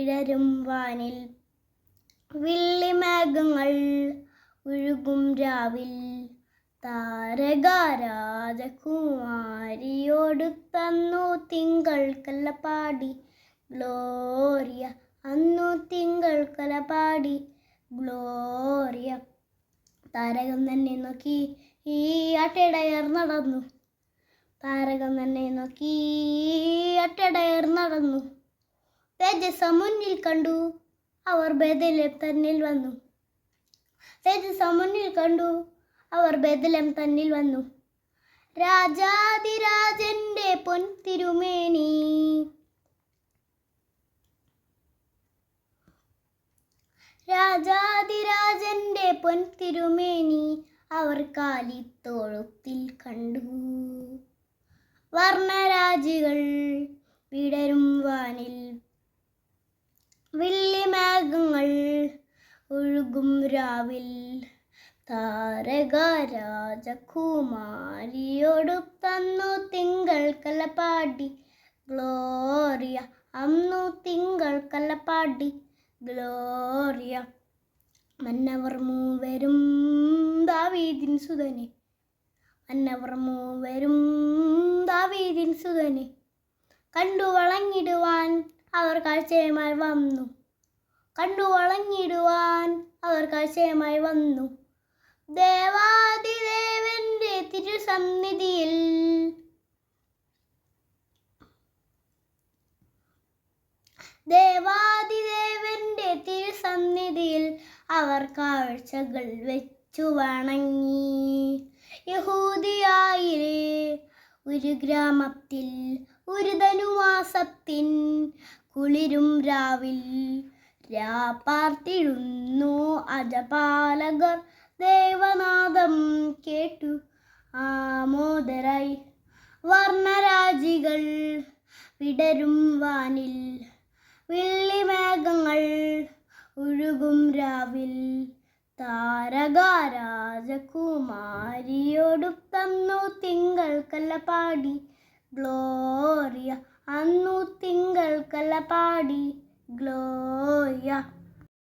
വിടരും വാനിൽ വെള്ളിമേഘങ്ങൾ ഒഴുകും രാവിൽ താരകാരാജകുമാരിയോടു തന്നു തിങ്കൾ കലപാടി ഗ്ലോറിയ അന്നു തിങ്കൾ കലപാടി ഗ്ലോറിയ. താരകം തന്നെ നോക്കി ഈ അട്ടടയർ നടന്നു. താരകം തന്നെ നോക്കി അട്ടടയർ നടന്നു. തേജസ്സ മുന്നിൽ കണ്ടു അവർ ബേദലം തന്നിൽ വന്നു. തേജസ്സ മുന്നിൽ കണ്ടു അവർ ബേദലം തന്നിൽ വന്നു. രാജാതിരാജന്റെ പൊൻതിരുമേനി രാജാതിരാജന്റെ പൊൻതിരുമേനി അവർ കാലിത്തോളത്തിൽ കണ്ടു. വർണ്ണരാജികൾ വിടരും വാനിൽ വെള്ളിമേഘങ്ങൾ ഒഴുകും രാവിൽ താരകാരാജകുമാരിയോടു തന്നു തിങ്കൾ കലപാടി ഗ്ലോറിയ അന്നു തിങ്കൾ കലപാടി ഗ്ലോറിയ. മന്നവർ മൂവരും ദാവീദിൻ സുതനെ മന്നവർ മൂവരും ദാവീദിൻ സുതനെ കണ്ടു വണങ്ങിടുവാൻ അവർ കാഴ്ചയുമായി വന്നു. കണ്ടു വണങ്ങിടുവാൻ അവർ കാഴ്ചയുമായി വന്നു. ദേവാദിദേവന്റെ തിരുസന്നിധിയിൽ ദേവാദിദേവന്റെ തിരുസന്നിധിയിൽ അവർ കാഴ്ചകൾ വെച്ചു വണങ്ങി. യഹൂദിയായിലെ ഒരു ഗ്രാമത്തിൽ ഒരു ധനുമാസത്തിൻ കുളിരും രാവിൽ രാപ്പാർത്തിടുന്നു അജപാലകർ. ദേവനാദം കേട്ടു ആമോദരായി വർണ്ണരാജികൾ വിടരും വാനിൽ വെള്ളിമേഘങ്ങൾ ഒഴുകും രാവിൽ താരകാരാജകുമാരിയോടു തന്നു തിങ്കൾ കലപാടി ഗ്ലോറിയ അന്നു തിങ്കൾ കലപാടി ഗ്ലോറിയ.